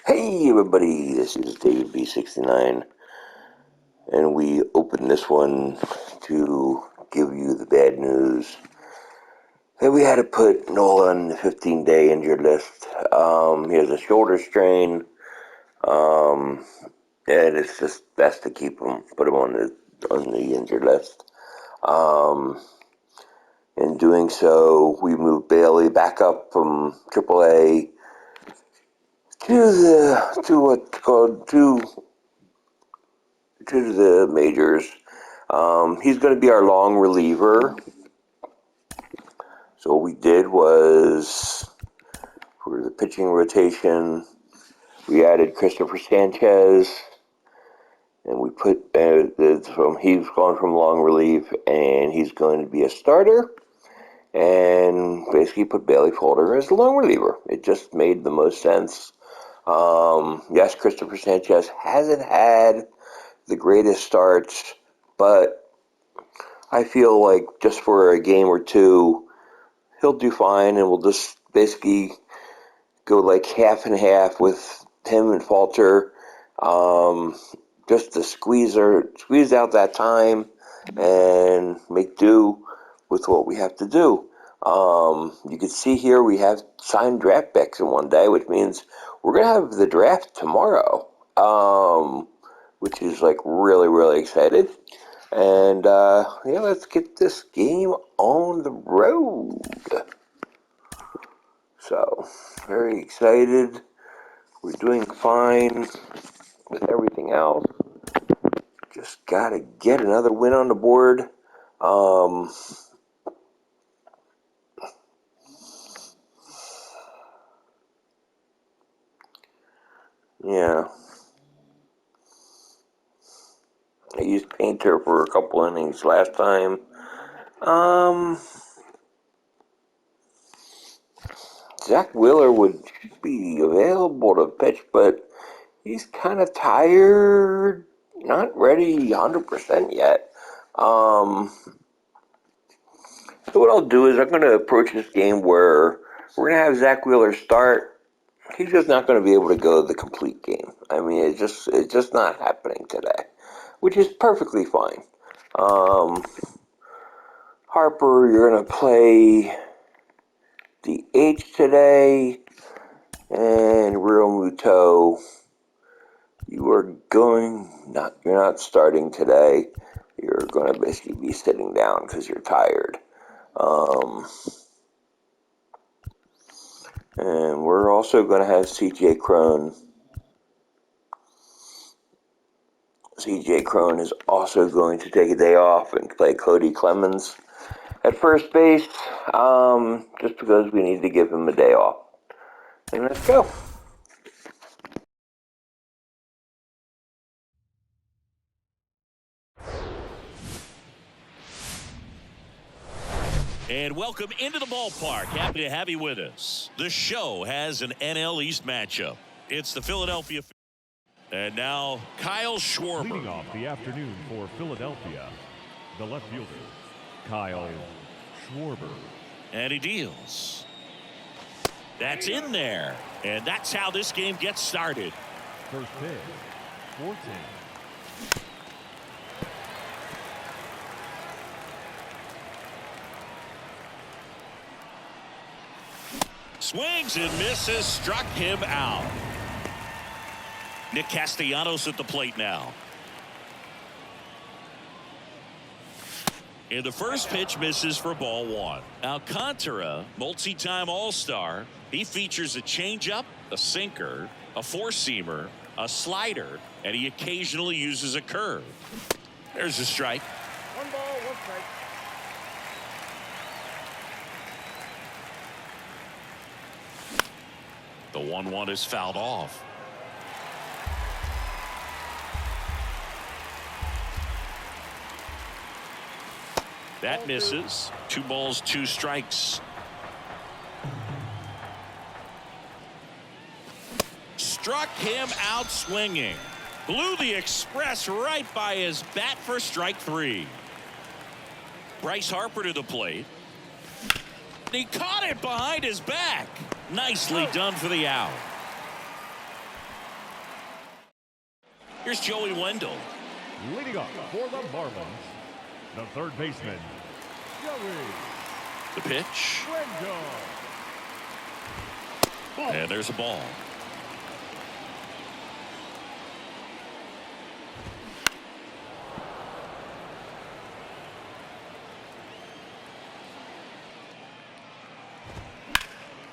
Hey everybody, this is David B69, and we open this one to give you the bad news that we had to put Nola on the 15-day injured list. He has a shoulder strain, and it's just best to put him on the injured list. In doing so, we moved Bailey back up from AAA to the majors. He's going to be our long reliever. So what we did was, for the pitching rotation, we added Christopher Sanchez, and we put he's gone from long relief, and he's going to be a starter, and basically put Bailey Falter as the long reliever. It just made the most sense. Yes, Christopher Sanchez hasn't had the greatest starts, but I feel like just for a game or two, he'll do fine, and we'll just basically go like half and half with him and Falter, just to squeeze out that time and make do with what we have to do. You can see here we have signed draft picks in one day, which means we're going to have the draft tomorrow, which is like really, really excited. And let's get this game on the road. So, very excited. We're doing fine with everything else. Just gotta get another win on the board. Yeah. I used Painter for a couple innings last time. Zach Wheeler would be available to pitch, but he's kind of tired, not ready 100% yet. So what I'll do is I'm going to approach this game where we're going to have Zach Wheeler start. He's just not going to be able to go the complete game. I mean, it's just not happening today, which is perfectly fine. Harper, you're going to play DH today, and Real Muto, you're not starting today. You're going to basically be sitting down because you're tired. And we're also going to have CJ Crone. CJ Crone is also going to take a day off and play Cody Clemens at first base, just because we need to give him a day off. And let's go. And welcome into the ballpark. Happy to have you with us. The show has an NL East matchup. It's the Philadelphia. And now Kyle Schwarber. Leading off the afternoon for Philadelphia, the left fielder, Kyle Schwarber. And he deals. That's in there. And that's how this game gets started. First pitch, 14. Swings and misses, struck him out. Nick Castellanos at the plate now. And the first pitch misses for ball one. Alcantara, multi-time All-Star. He features a changeup, a sinker, a four-seamer, a slider, and he occasionally uses a curve. There's a strike. 1 ball, 1 strike. The 1-1 is fouled off. That misses. 2 balls, 2 strikes. Struck him out swinging. Blew the express right by his bat for strike 3. Bryce Harper to the plate. He caught it behind his back. Nicely done for the out. Here's Joey Wendell. Leading up for the Marlins, the third baseman, Joey The pitch. Wendell. And there's a ball.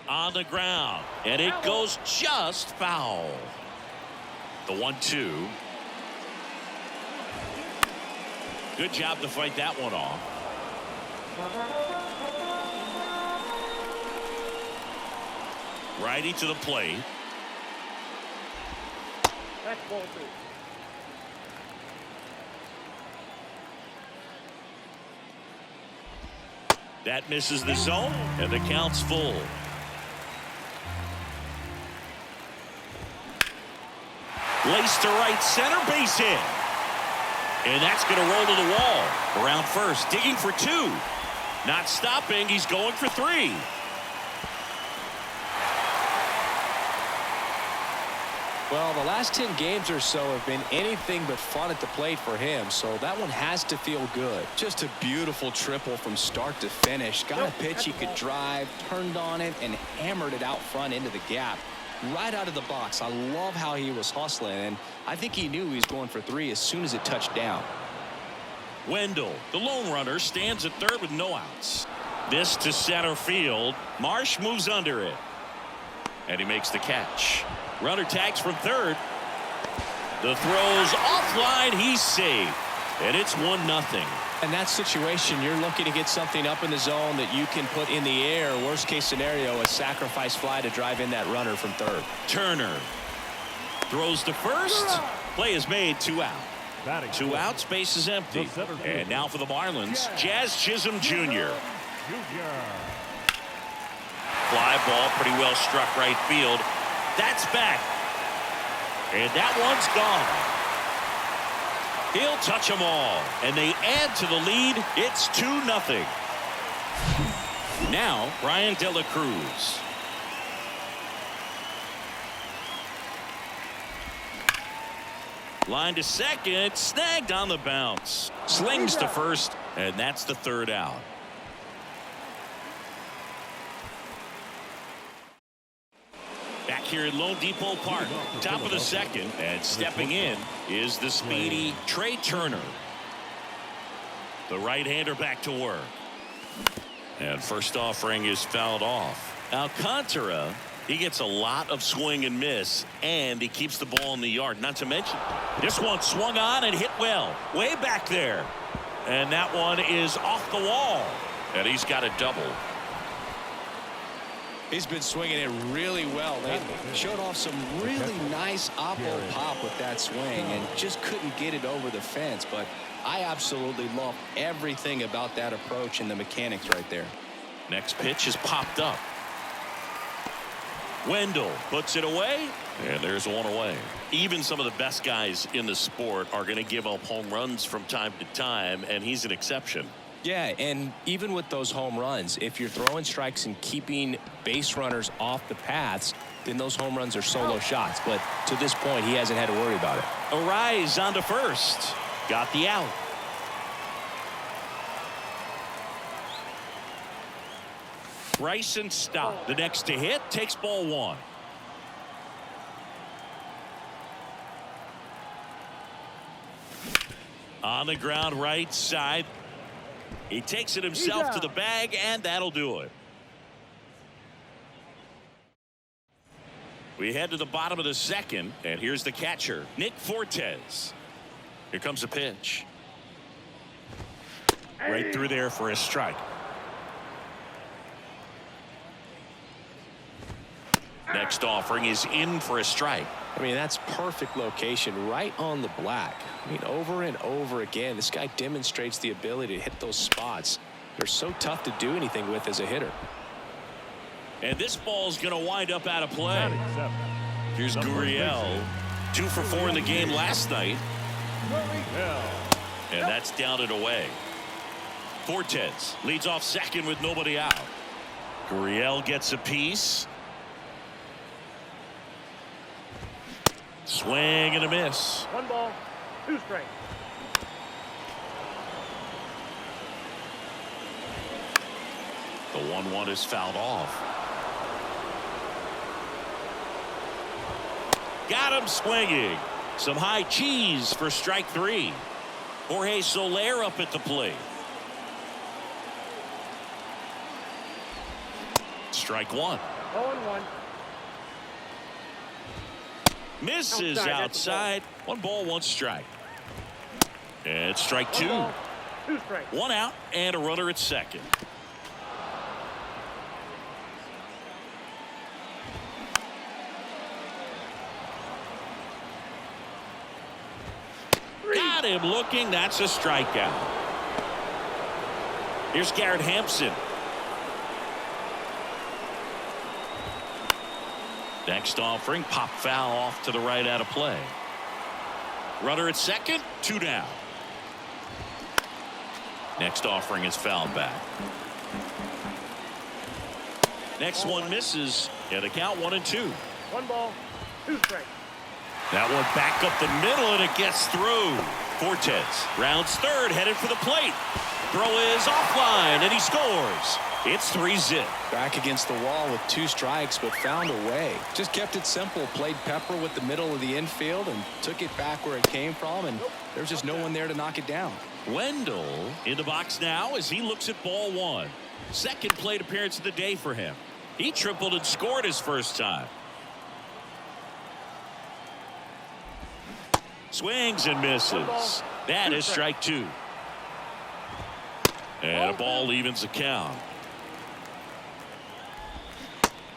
On the ground, and it goes just foul. The 1-2. Good job to fight that one off. Righty to the plate. That's ball 2. That misses the zone, and the count's full. Laced to right center, base hit. And that's going to roll to the wall. Around first, digging for 2. Not stopping, he's going for 3. Well, the last 10 games or so have been anything but fun at the plate for him, so that one has to feel good. Just a beautiful triple from start to finish. Got a pitch he could drive, turned on it, and hammered it out front into the gap. Right out of the box. I love how he was hustling, and I think he knew he was going for 3 as soon as it touched down. Wendell, the lone runner, stands at third with no outs. This to center field. Marsh moves under it. And he makes the catch. Runner tags from third. The throw's offline. He's safe. And it's 1-0. In that situation, you're looking to get something up in the zone that you can put in the air. Worst case scenario, a sacrifice fly to drive in that runner from third. Turner throws to first. Play is made. 2 out. 2 outs. Base is empty. And now for the Marlins, Jazz Chisholm Jr. Fly ball pretty well struck right field. That's back. And that one's gone. He'll touch them all. And they add to the lead. It's 2-0. Now, Brian De La Cruz. Line to second. Snagged on the bounce. Slings to first. And that's the 3rd out. Back here at Lone Depot Park, top of the 2nd, and stepping in is the speedy Trey Turner. The right-hander back to work. And first offering is fouled off. Alcantara, he gets a lot of swing and miss, and he keeps the ball in the yard. Not to mention, this one swung on and hit well, way back there. And that one is off the wall, and he's got a double. He's been swinging it really well lately. Showed off some really nice oppo pop with that swing and just couldn't get it over the fence. But I absolutely love everything about that approach and the mechanics right there. Next pitch is popped up. Wendell puts it away, and there's one away. Even some of the best guys in the sport are going to give up home runs from time to time, and he's an exception. Yeah, and even with those home runs, if you're throwing strikes and keeping base runners off the paths, then those home runs are solo shots. But to this point, he hasn't had to worry about it. Arise on to first. Got the out. Bryson Stott, the next to hit, takes ball 1. On the ground right side. He takes it himself to the bag, and that'll do it. We head to the bottom of the 2nd, and here's the catcher, Nick Fortes. Here comes a pitch. Right through there for a strike. Next offering is in for a strike. I mean, that's perfect location right on the black. I mean, over and over again, this guy demonstrates the ability to hit those spots. They're so tough to do anything with as a hitter. And this ball's going to wind up out of play. Here's Gurriel, 2 for 4 in the game last night. And that's down and away. Fortes leads off 2nd with nobody out. Gurriel gets a piece. Swing and a miss. 1 ball, 2 strikes. The 1-1 is fouled off. Got him swinging. Some high cheese for strike 3. Jorge Soler up at the plate. Strike 1. 0-1. Misses outside. 1 ball, 1 strike. And strike 2. 1 ball, 2 strikes. 1 out and a runner at second. Got him looking. That's a strikeout. Here's Garrett Hampson. Next offering, pop foul off to the right out of play. Runner at second, 2 down. Next offering is fouled back. Next one misses, and the count 1-2. 1 ball, 2 strikes. That one back up the middle, and it gets through. Fortes rounds third, headed for the plate. Throw is offline, and he scores. It's 3-zip. Back against the wall with 2 strikes, but found a way. Just kept it simple. Played pepper with the middle of the infield and took it back where it came from, and there's just no one there to knock it down. Wendell in the box now as he looks at ball 1. Second plate appearance of the day for him. He tripled and scored his first time. Swings and misses. That is strike 2. And a ball evens the count.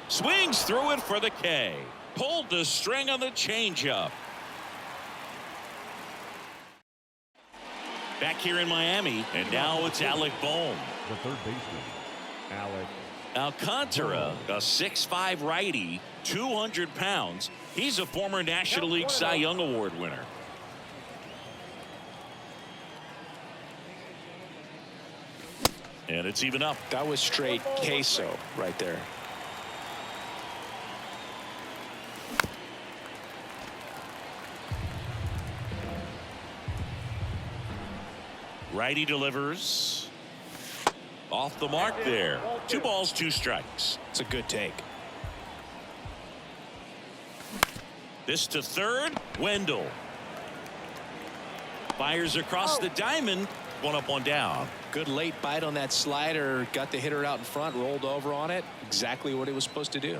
Swings through it for the K. Pulled the string on the changeup. Back here in Miami, and now it's Alec Bohm. The third baseman, Alec Alcantara, a 6'5" righty, 200 pounds. He's a former National League Cy Young Award winner. And it's even up. That was straight queso right there. Righty delivers. Off the mark there. 2 balls, 2 strikes. It's a good take. This to third. Wendell fires across the diamond. 1 up, 1 down. Good late bite on that slider. Got the hitter out in front, rolled over on it. Exactly what he was supposed to do.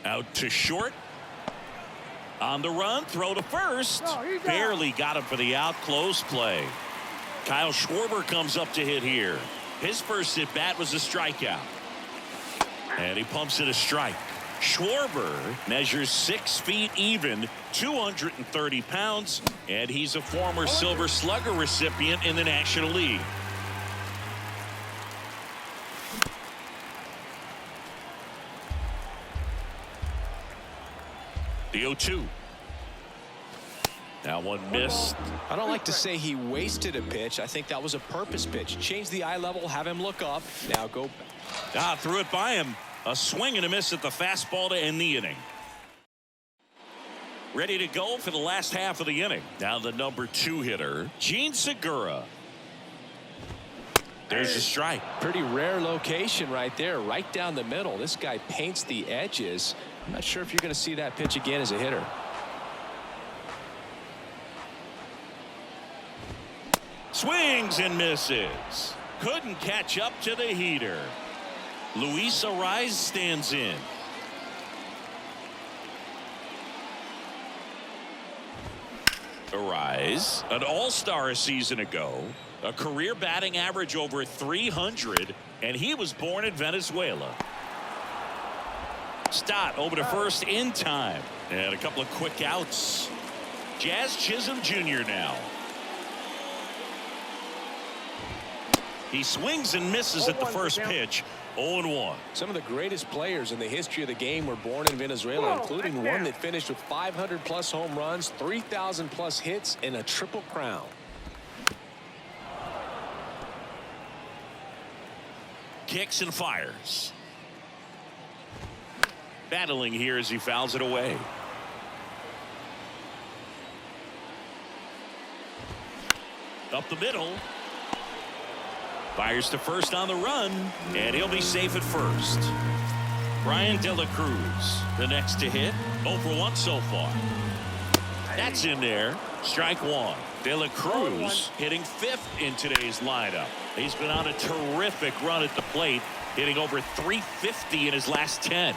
Out to short. On the run, throw to first. Barely got him for the out. Close play. Kyle Schwarber comes up to hit here. His first at bat was a strikeout. And he pumps it a strike. Schwarber measures 6 feet even, 230 pounds, and he's a former Silver Slugger recipient in the National League. The 0-2. That one missed. I don't like to say he wasted a pitch. I think that was a purpose pitch. Change the eye level, have him look up. Now go. Threw it by him. A swing and a miss at the fastball to end the inning. Ready to go for the last half of the inning. Now the number 2 hitter, Gene Segura. There's a strike. Pretty rare location right there, right down the middle. This guy paints the edges. I'm not sure if you're going to see that pitch again as a hitter. Swings and misses. Couldn't catch up to the heater. Luis Ariz stands in. Ariz, an all-star a season ago, a career batting average over 300, and he was born in Venezuela. Stott over to first in time, and a couple of quick outs. Jazz Chisholm Jr. now. He swings and misses at the first pitch. 0-1. Some of the greatest players in the history of the game were born in Venezuela, including one that finished with 500+ home runs, 3,000+ hits, and a triple crown. Kicks and fires. Battling here as he fouls it away. Up the middle. Fires to first on the run, and he'll be safe at first. Brian De La Cruz, the next to hit. 0 for 1 so far. That's in there. Strike one. De La Cruz hitting 5th in today's lineup. He's been on a terrific run at the plate, hitting over 350 in his last 10.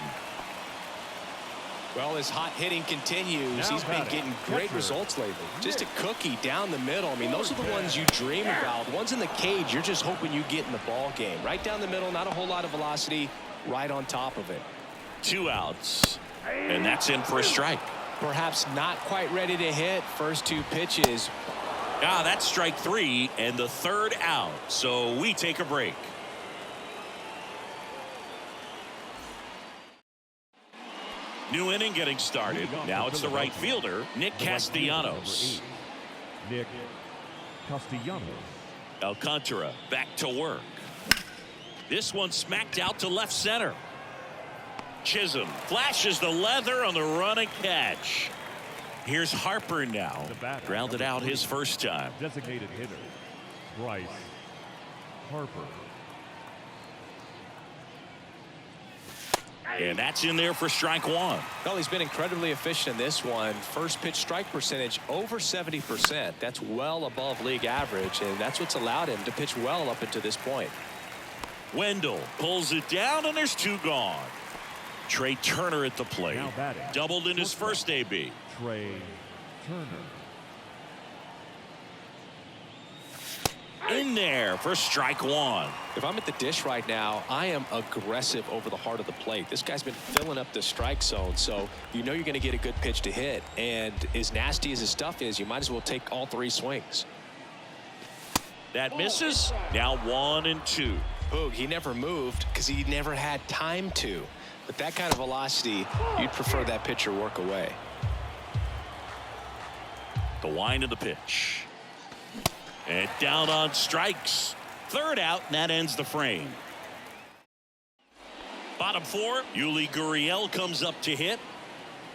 Well, his hot hitting continues. He's been getting great results lately. Just a cookie down the middle. I mean, those are the ones you dream about. The ones in the cage, you're just hoping you get in the ball game. Right down the middle, not a whole lot of velocity, right on top of it. 2 outs, and that's in for a strike. Perhaps not quite ready to hit. First 2 pitches. That's strike 3 and the 3rd out. So we take a break. New inning getting started. Now it's the right fielder, Nick Castellanos. Nick Castellanos. Alcantara back to work. This one smacked out to left center. Chisholm flashes the leather on the running catch. Here's Harper now. Grounded out his first time. Designated hitter, Bryce Harper. And that's in there for strike 1. Well, he's been incredibly efficient in this one. First pitch strike percentage over 70%. That's well above league average, and that's what's allowed him to pitch well up until this point. Wendell pulls it down, and there's 2 gone. Trey Turner at the plate. Doubled in his first AB. Trey Turner. In there for strike 1. If I'm at the dish right now, I am aggressive over the heart of the plate. This guy's been filling up the strike zone, so you know you're going to get a good pitch to hit. And as nasty as his stuff is, you might as well take all 3 swings. That misses. Now 1 and 2. Boog, he never moved because he never had time to. But that kind of velocity, you'd prefer that pitcher work away. The wind of the pitch. And down on strikes. 3rd out, and that ends the frame. Bottom 4, Yuli Gurriel comes up to hit.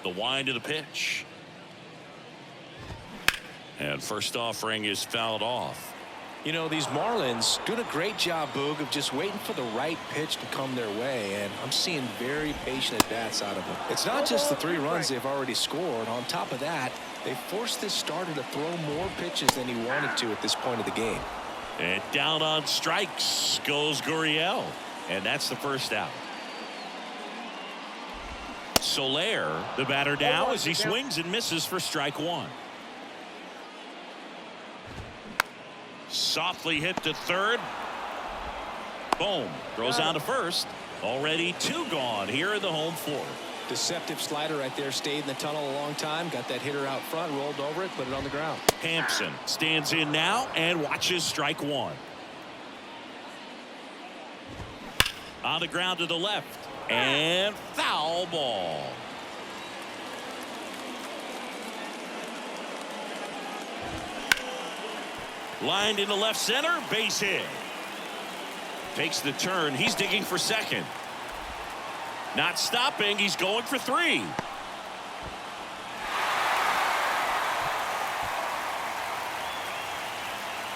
The wind of the pitch. And first offering is fouled off. You know, these Marlins doing a great job, Boog, of just waiting for the right pitch to come their way, and I'm seeing very patient at-bats out of them. It's not just the 3 runs they've already scored. On top of that, they forced this starter to throw more pitches than he wanted to at this point of the game. And down on strikes goes Gurriel, and that's the first out. Soler, the batter now, as he swings and misses for strike 1. Softly hit to 3rd. Boom. Throws down to 1st. Already 2 gone here in the home 4th. Deceptive slider right there. Stayed in the tunnel a long time. Got that hitter out front. Rolled over it. Put it on the ground. Hampson stands in now and watches strike 1. On the ground to the left. And foul ball. Lined into left center, base hit. Takes the turn. He's digging for second. Not stopping. He's going for 3.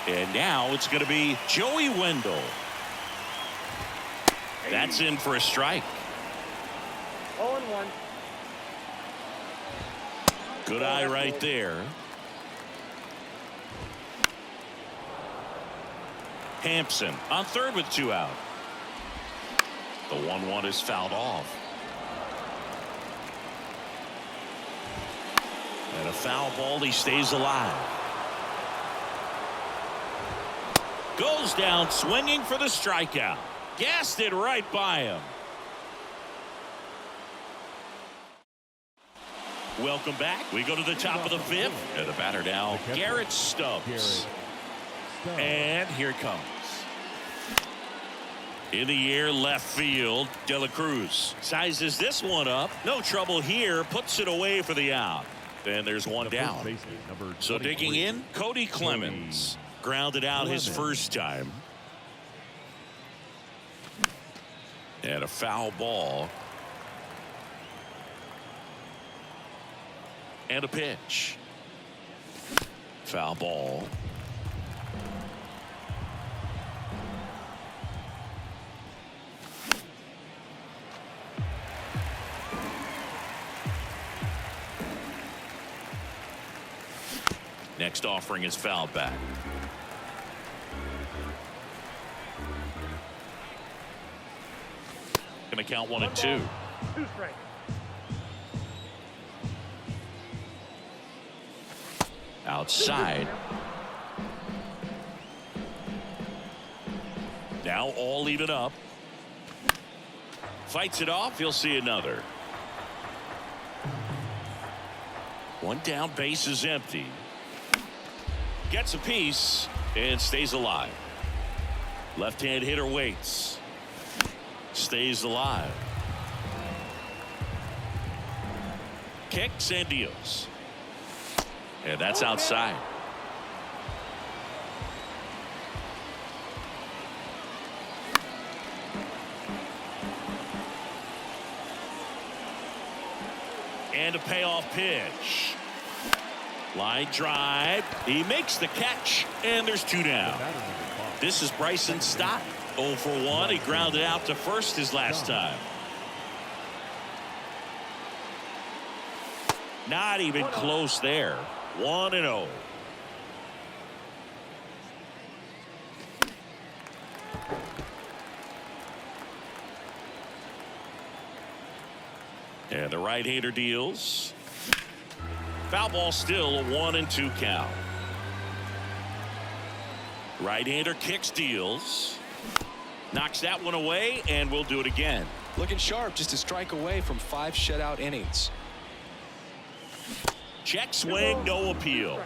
And now it's going to be Joey Wendell. That's in for a strike. 0-1. Good eye right there. Hampson on 3rd with 2 out. The 1-1 is fouled off. And a foul ball. He stays alive. Goes down swinging for the strikeout. Gassed it right by him. Welcome back. We go to the top of the 5th. And the batter now, Garrett Stubbs. And here it comes. In the air, left field, De La Cruz sizes this one up. No trouble here. Puts it away for the out. Then there's 1 down. So digging in, Cody Clemens. Grounded out his first time. And a foul ball. And a pitch. Foul ball. Next offering is fouled back. Going to count 1 and 2. 2 strikes. Outside. Now all even up. Fights it off. He'll see another. One down, base is empty. Gets a piece and stays alive. Left-hand hitter waits. Stays alive. Kicks and deals. And that's outside. And a payoff pitch. Line drive. He makes the catch, and there's 2 down. This is Bryson Stott. 0 for 1. He grounded out to first his last time. Not even close there. 1 and 0. And the right-hander deals. Foul ball, still a 1 and 2 count. Right-hander kicks, deals. Knocks that one away, and we'll do it again. Looking sharp, just a strike away from 5 shutout innings. Check swing, no appeal.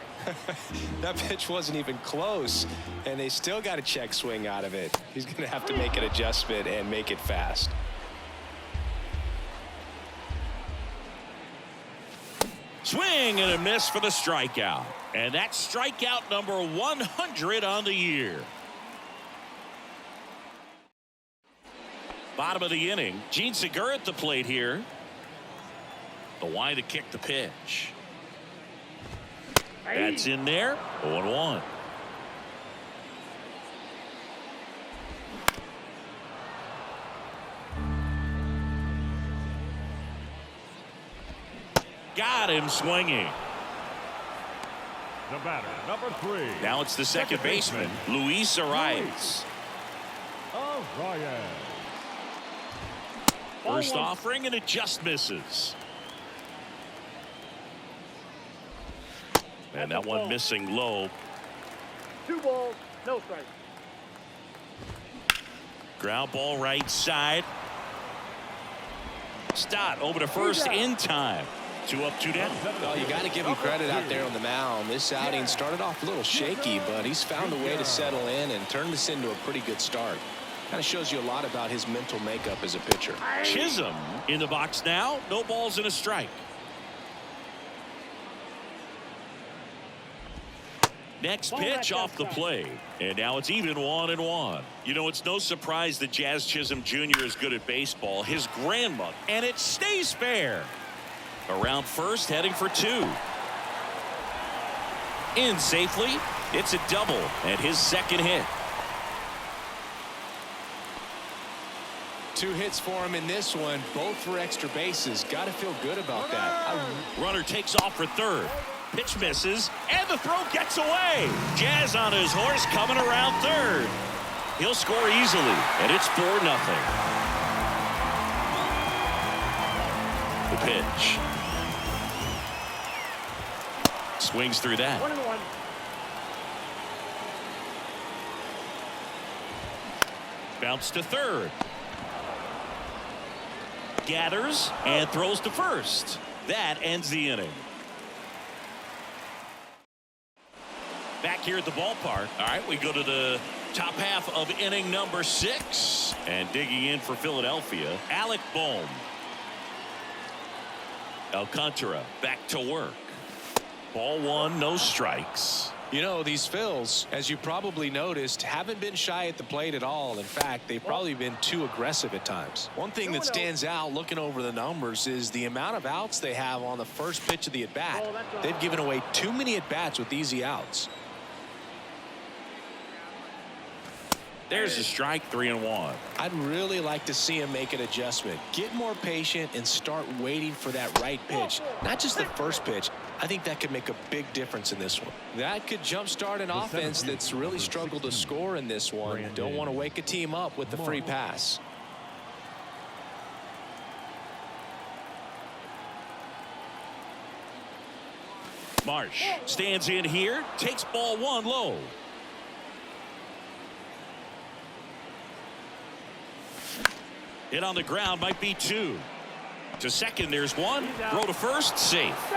That pitch wasn't even close, and they still got a check swing out of it. He's going to have to make an adjustment and make it fast. Swing and a miss for the strikeout. And that's strikeout number 100 on the year. Bottom of the inning. Gene Segura at the plate here. The wide to kick the pitch. That's in there. 0-1. Got him swinging. The batter, number 3. Now it's the second baseman, Luis Arias. Arias. First offering, and it just misses. And that one missing low. 2 balls, no strikes. Ground ball right side. Stott over to first in time. 2 up, 2 down. Well, you got to give him credit out there on the mound. This outing started off a little shaky, but he's found a way to settle in and turn this into a pretty good start. Kind of shows you a lot about his mental makeup as a pitcher. Chisholm in the box now. No balls and a strike. Next pitch off the plate. And now it's even 1-1. You know, it's no surprise that Jazz Chisholm Jr. is good at baseball. His grandmother. And it stays fair. Around first, heading for 2. In safely. It's a double and his second hit. 2 hits for him in this one, both for extra bases. Got to feel good about that. Runner takes off for third. Pitch misses, and the throw gets away. Jazz on his horse coming around third. He'll score easily, and it's 4-0. The pitch. Swings through that. 1-1. Bounce to third. Gathers and throws to first. That ends the inning. Back here at the ballpark. All right, we go to the top half of inning number 6. And digging in for Philadelphia, Alec Bohm. Alcantara back to work. Ball 1, no strikes. You know, these Phils, as you probably noticed, haven't been shy at the plate at all. In fact, they've probably been too aggressive at times. One thing that stands out looking over the numbers is the amount of outs they have on the first pitch of the at-bat. They've given away too many at-bats with easy outs. There's a strike, 3-1. I'd really like to see him make an adjustment. Get more patient and start waiting for that right pitch. Not just the first pitch. I think that could make a big difference in this one. That could jumpstart an offense that's really struggled to score in this one. Don't want to wake a team up with the free pass. Marsh stands in here, takes ball 1 low. Hit on the ground, might be 2. To second, there's 1. Throw to first, safe.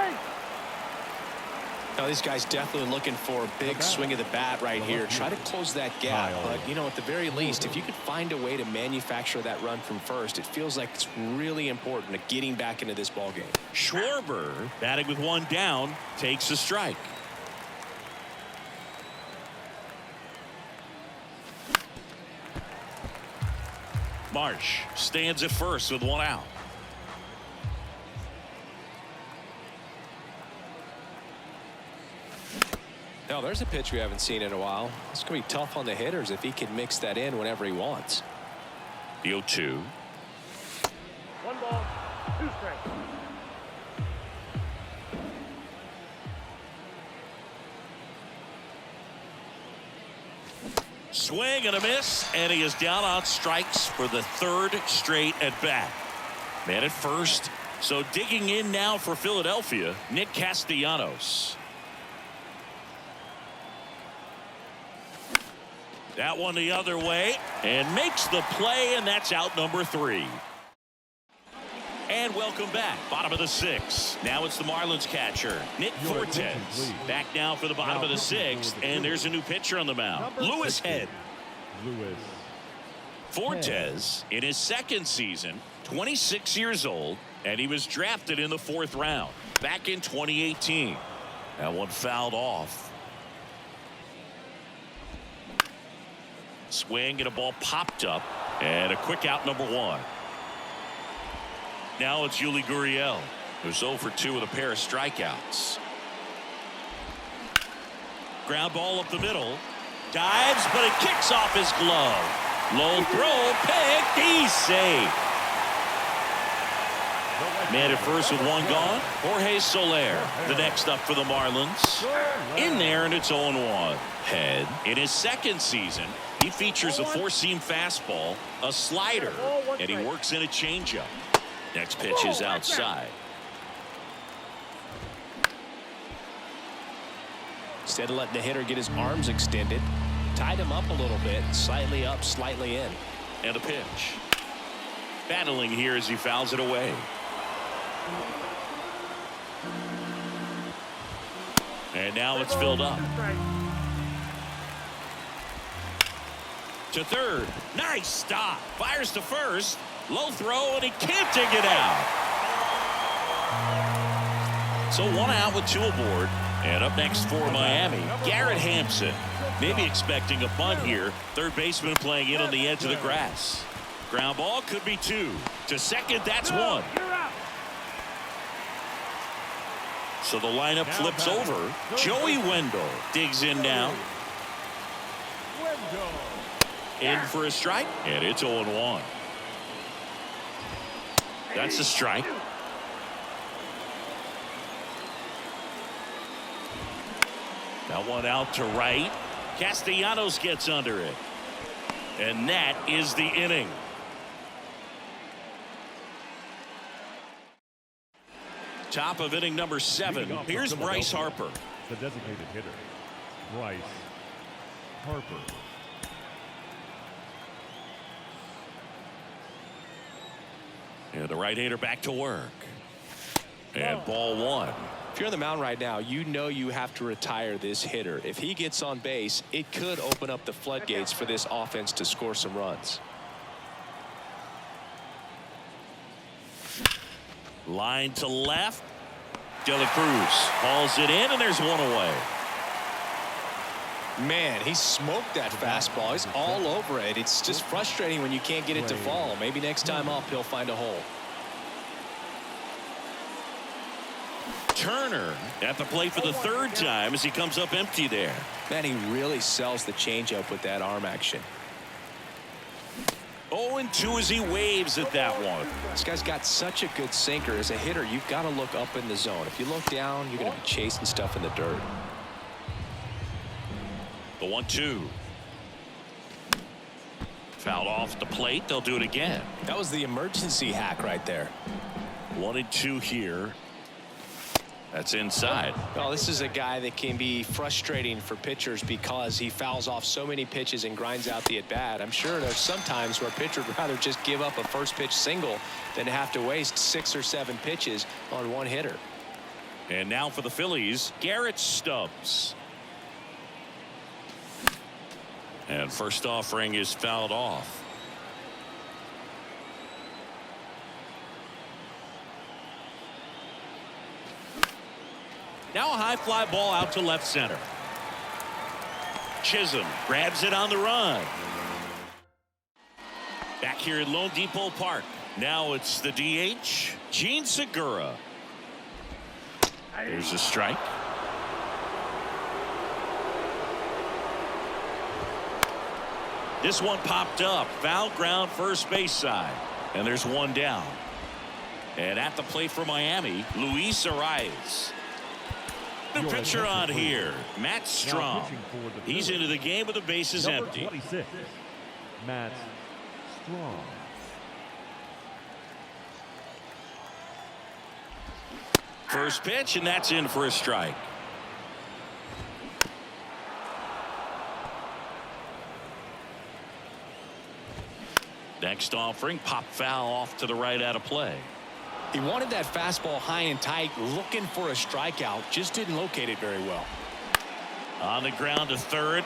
Now, these guys definitely looking for a big swing of the bat right here. Try to close that gap. But, you know, at the very least, if you could find a way to manufacture that run from first, it feels like it's really important to getting back into this ball game. Schwarber, batting with 1 down, takes a strike. Marsh stands at first with 1 out. Now, there's a pitch we haven't seen in a while. It's going to be tough on the hitters if he can mix that in whenever he wants. The 0-2. 1 ball, 2 strikes. Swing and a miss, and he is down on strikes for the 3rd straight at bat. Man at first. So digging in now for Philadelphia, Nick Castellanos. That one the other way and makes the play, and that's out number 3. And welcome back. Bottom of the 6th. Now it's the Marlins catcher, Nick Fortes. Back now for the bottom of the 6th, and there's a new pitcher on the mound, Lewis Head. Fortes, in his 2nd season, 26 years old, and he was drafted in the 4th round back in 2018. That one fouled off. Swing and a ball popped up, and a quick out, number 1. Now it's Yuli Gurriel, who's 0 for 2 with a pair of strikeouts. Ground ball up the middle. Dives, but it kicks off his glove. Low throw, picked, he's safe. Man at first with 1 gone. Jorge Soler, the next up for the Marlins. In there, and it's 0-1. Head, in his 2nd season, he features a 4-seam fastball, a slider, and he works in a changeup. Next pitch is outside. Instead of letting the hitter get his arms extended, tied him up a little bit, slightly up, slightly in. And a pitch. Battling here as he fouls it away. And now it's filled up. To third. Nice stop. Fires to first. Low throw, and he can't dig it out. So 1 out with 2 aboard. And up next for Miami, Garrett Hampson. Maybe expecting a bunt here. Third baseman playing in on the edge of the grass. Ground ball could be 2. To second, that's 1. So the lineup flips over. Joey Wendell digs in now. In for a strike, and it's 0-1. That's a strike. That one out to right. Castellanos gets under it. And that is the inning. Top of inning number 7. Here's Bryce Harper. The designated hitter, Bryce Harper. And the right-hander back to work. And ball 1. If you're on the mound right now, you know you have to retire this hitter. If he gets on base, it could open up the floodgates for this offense to score some runs. Line to left. De La Cruz hauls it in, and there's 1 away. Man, he smoked that fastball. He's all over it. It's just frustrating when you can't get it to fall. Maybe next time up he'll find a hole. Turner at the plate for the third time as he comes up empty there. Man, he really sells the changeup with that arm action. 0-2 as he waves at that one. This guy's got such a good sinker. As a hitter, you've got to look up in the zone. If you look down, you're going to be chasing stuff in the dirt. The 1-2. Fouled off the plate. They'll do it again. That was the emergency hack right there. 1-2 here. That's inside. Well, this is a guy that can be frustrating for pitchers because he fouls off so many pitches and grinds out the at-bat. I'm sure there's some times where a pitcher would rather just give up a first pitch single than have to waste 6 or 7 pitches on one hitter. And now for the Phillies, Garrett Stubbs. And first offering is fouled off. Now a high fly ball out to left center. Chisholm grabs it on the run. Back here at Lone Depot Park. Now it's the DH, Gene Segura. There's a strike. This one popped up. Foul ground first base side. And there's one down. And at the plate for Miami, Luis Arias. New pitcher on here, Matt Strom. He's into the game with the bases empty. 26, Matt Strom. First pitch, and that's in for a strike. Next offering, pop foul off to the right out of play. He wanted that fastball high and tight, looking for a strikeout, just didn't locate it very well. On the ground to third.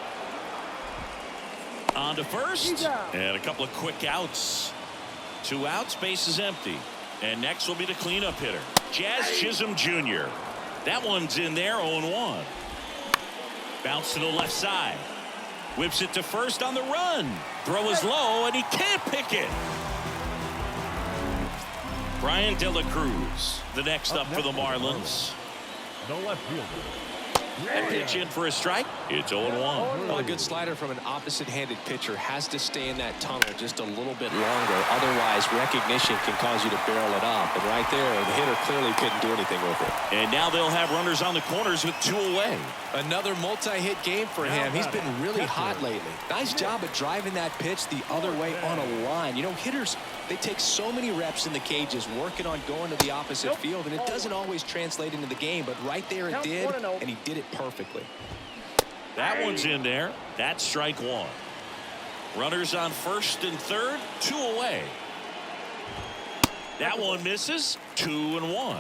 On to first. And a couple of quick outs. 2 outs, base is empty. And next will be the cleanup hitter, Jazz Chisholm Jr. That one's in there, 0-1. Bounce to the left side. Whips it to first on the run. Throw is low, and he can't pick it. Brian De La Cruz, the next up for the Marlins. The left fielder. That pitch in for a strike. It's 0-1. Well, a good slider from an opposite-handed pitcher has to stay in that tunnel just a little bit longer. Otherwise, recognition can cause you to barrel it up. And right there, the hitter clearly couldn't do anything with it. And now they'll have runners on the corners with 2 away. Another multi-hit game for him. He's been really hot lately. Nice job at driving that pitch the other way on a line. You know, hitters, they take so many reps in the cages working on going to the opposite field, and it doesn't always translate into the game, but right there it did, and he did it perfectly. That one's in there. That's strike 1. Runners on first and third, 2 away. That one misses. 2-1.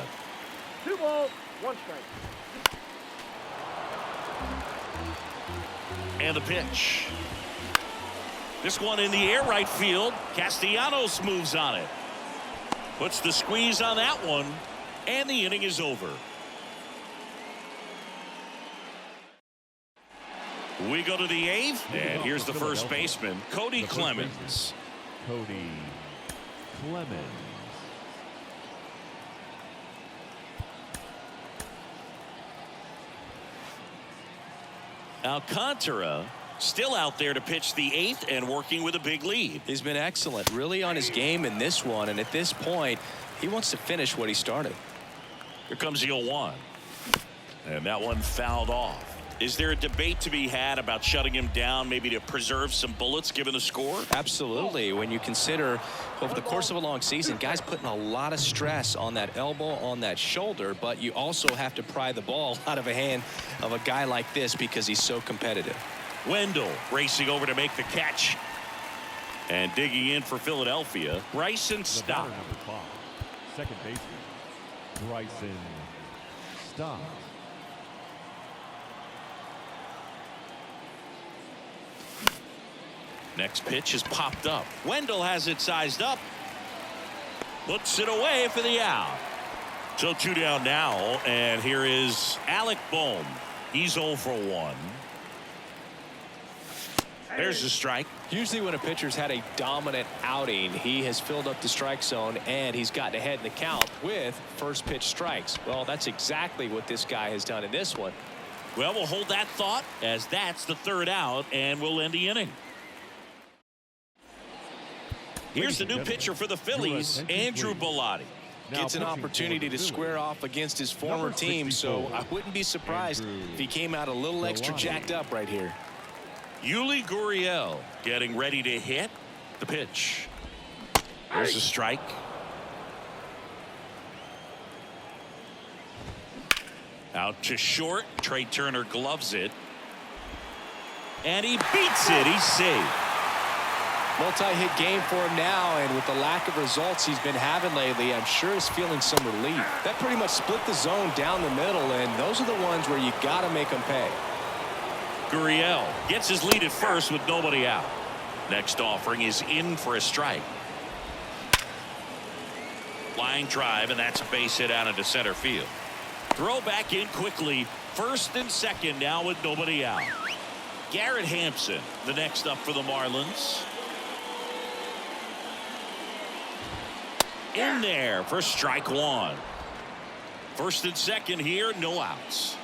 2 balls, 1 strike. And the pitch. This one in the air right field. Castellanos moves on it. Puts the squeeze on that one. And the inning is over. We go to the 8th. And here's the first baseman, Cody Clemens. Cody Clemens. Alcantara still out there to pitch the 8th and working with a big lead. He's been excellent, really on his game in this one, and at this point he wants to finish what he started. Here comes the 0-1, and that one fouled off. Is there a debate to be had about shutting him down, maybe to preserve some bullets given the score? Absolutely. When you consider over the course of a long season, guys putting a lot of stress on that elbow, on that shoulder, but you also have to pry the ball out of a hand of a guy like this because he's so competitive. Wendell racing over to make the catch. And digging in for Philadelphia, Bryson Stott. Number 5, second baseman, Bryson Stott. Next pitch is popped up. Wendell has it sized up. Puts it away for the out. So 2 down now, and here is Alec Bohm. He's 0 for 1. There's a strike. Usually when a pitcher's had a dominant outing, he has filled up the strike zone and he's gotten ahead in the count with first pitch strikes. Well, that's exactly what this guy has done in this one. Well, we'll hold that thought as that's the third out, and we'll end the inning. Here's the new pitcher for the Phillies, Andrew Bellotti. Gets an opportunity to square off against his former team, so I wouldn't be surprised if he came out a little extra jacked up right here. Yuli Gurriel getting ready to hit the pitch. There's a strike. Out to short. Trey Turner gloves it. And he beats it. He's safe. Multi-hit game for him now, and with the lack of results he's been having lately, I'm sure he's feeling some relief. That pretty much split the zone down the middle, and those are the ones where you got to make them pay. Gurriel gets his lead at first with nobody out. Next offering is in for a strike. Line drive, and that's a base hit out into center field. Throw back in quickly. First and second now with nobody out. Garrett Hampson, the next up for the Marlins. In there for strike one. First and second here, no outs.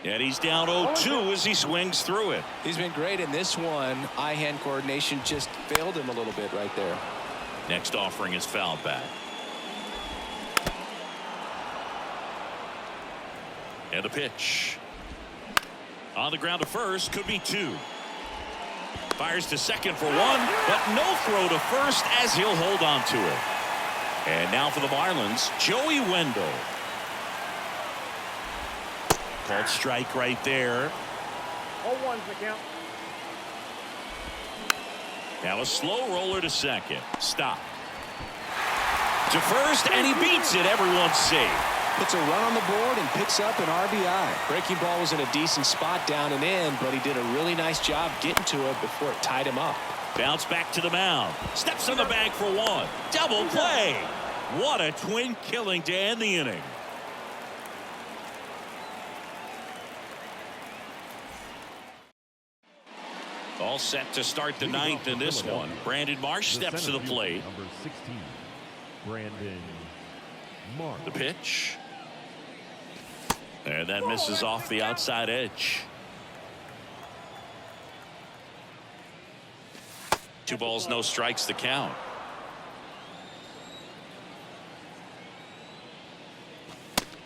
And he's down 0-2 as he swings through it. He's been great in this one. Eye-hand coordination just failed him a little bit right there. Next offering is fouled back. And the pitch. On the ground to first, could be two. Fires to second for one, but no throw to first as he'll hold on to it. And now for the Marlins, Joey Wendell. Called strike right there. 0-1's the count. Now a slow roller to second. Stop. To first, and he beats it. Everyone's safe. Puts a run on the board and picks up an RBI. Breaking ball was in a decent spot down and in, but he did a really nice job getting to it before it tied him up. Bounce back to the mound. Steps on the bag for one. Double play. What a twin killing to end the inning. All set to start the ninth in this one. Brandon Marsh steps to the plate. Number 16, Brandon Marsh. The pitch. And that misses off the outside edge. 2 balls, no strikes to count.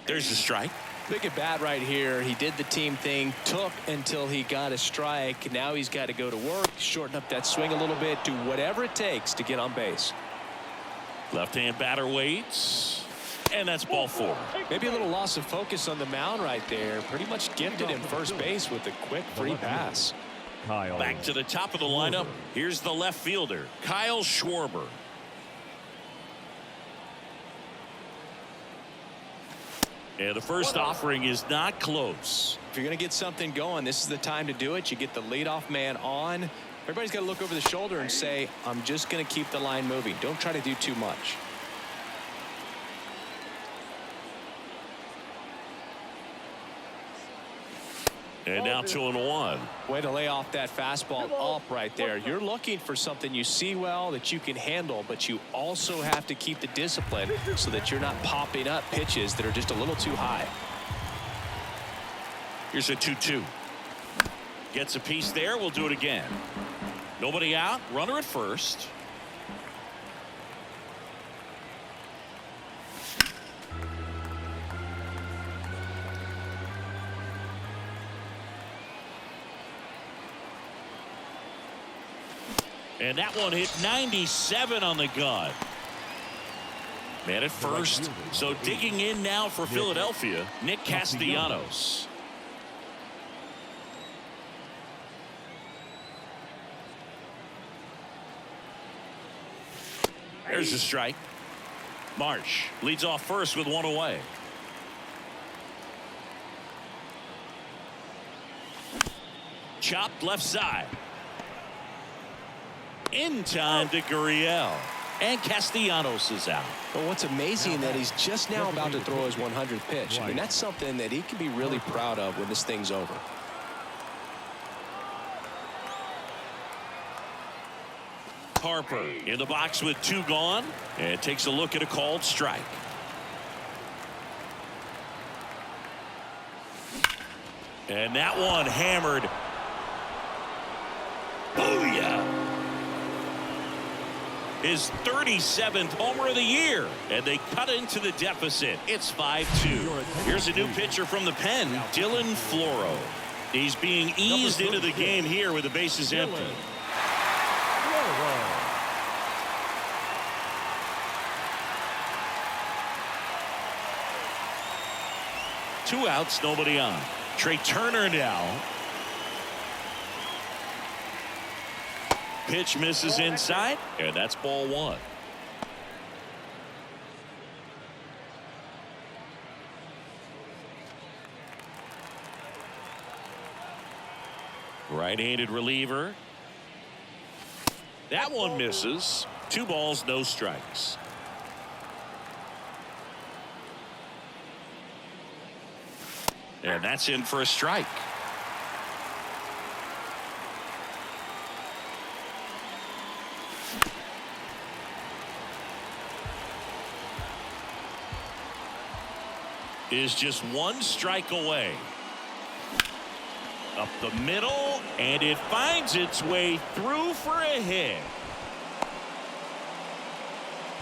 There's the strike. Big at bat right here. He did the team thing, took until he got a strike. Now he's got to go to work, shorten up that swing a little bit, do whatever it takes to get on base. Left-hand batter waits. And that's ball 4. Maybe a little loss of focus on the mound right there. Pretty much gifted him first base with a quick free pass. Kyle. Back to the top of the lineup. Here's the left fielder, Kyle Schwarber. And the first offering is not close. If you're going to get something going, this is the time to do it. You get the leadoff man on. Everybody's got to look over the shoulder and say, I'm just going to keep the line moving. Don't try to do too much. And now 2-1. Way to lay off that fastball up right there. You're looking for something you see well that you can handle, but you also have to keep the discipline so that you're not popping up pitches that are just a little too high. Here's a 2-2. Gets a piece there. We'll do it again. Nobody out. Runner at first. And that one hit 97 on the gun. Man at first. So digging in now for Philadelphia, Nick Castellanos. There's a strike. Marsh leads off first with 1 away. Chopped left side. In time to Gurriel. And Castellanos is out. But what's amazing that he's just now about to throw his 100th pitch. I mean, that's something that he can be really proud of when this thing's over. Harper in the box with 2 gone and takes a look at a called strike. And that one hammered. Booyah. His 37th homer of the year, and they cut into the deficit. It's 5-2. Here's a new pitcher from the pen, Dylan Floro. He's being eased into the game here with the bases empty. 2 outs, nobody on. Trey Turner now. Pitch misses inside, and that's ball 1. Right-handed reliever. That one misses. 2 balls, no strikes. And that's in for a strike. Is just 1 strike away. Up the middle, and it finds its way through for a hit.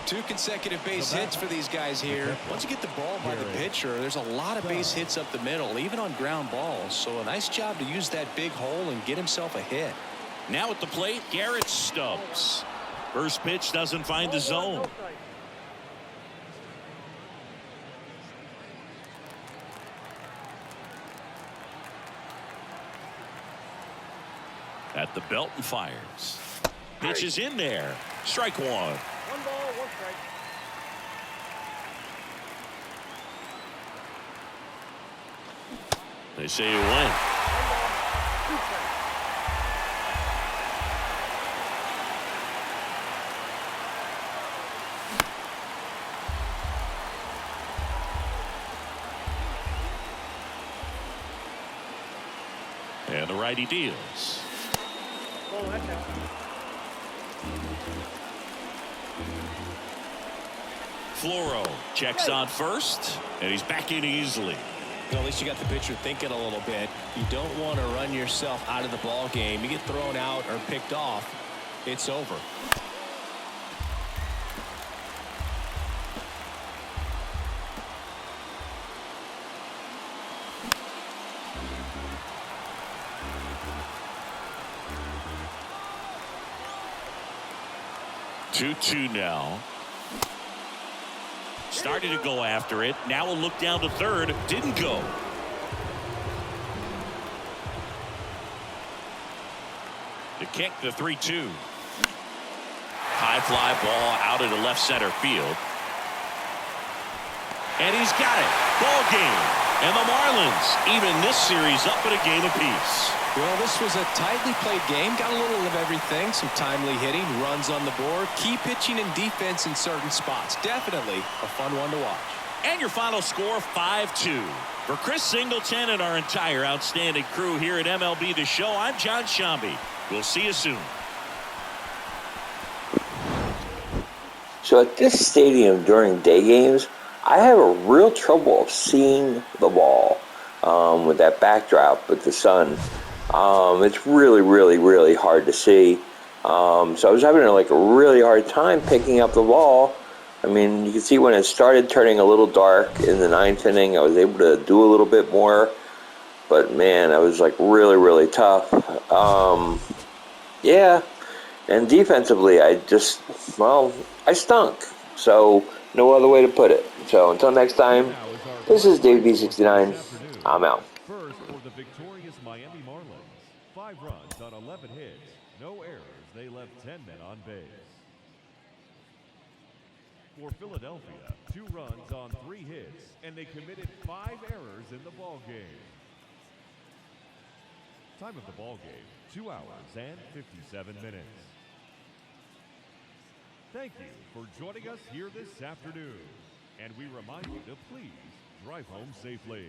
2 consecutive base hits for these guys here. Once you get the ball by the pitcher, there's a lot of base hits up the middle, even on ground balls. So a nice job to use that big hole and get himself a hit. Now at the plate, Garrett Stubbs. First pitch doesn't find the zone. At the belt and fires. Pitch is in there. Strike 1. 1 ball, 1 strike. They say you win. 1 ball, 2 strikes. And the righty deals. Oh, that's it. Floro checks on first, and he's back in easily. Well, at least you got the pitcher thinking a little bit. You don't want to run yourself out of the ball game. You get thrown out or picked off, it's over. Two now. Started to go after it. Now a look down to third. Didn't go. To kick the 3-2. High fly ball out into left center field. And he's got it. Ball game. And the Marlins even this series up at a game apiece. Well, this was a tightly played game. Got a little of everything. Some timely hitting, runs on the board, key pitching and defense in certain spots. Definitely a fun one to watch. And your final score, 5-2. For Chris Singleton and our entire outstanding crew here at MLB The Show, I'm John Shambi. We'll see you soon. So at this stadium during day games, I have a real trouble of seeing the ball with that backdrop with the sun. It's really, really, really hard to see. So I was having a really hard time picking up the ball. I mean, you can see when it started turning a little dark in the 9th inning, I was able to do a little bit more. But man, I was really, really tough. Yeah. And defensively, I stunk. So no other way to put it. So until next time, this is Dave B69. I'm out. First for the victorious Miami Marlins. 5 runs on 11 hits. No errors. They left 10 men on base. For Philadelphia, 2 runs on 3 hits, and they committed 5 errors in the ball game. Time of the ball game, 2 hours and 57 minutes. Thank you for joining us here this afternoon. And we remind you to please drive home safely.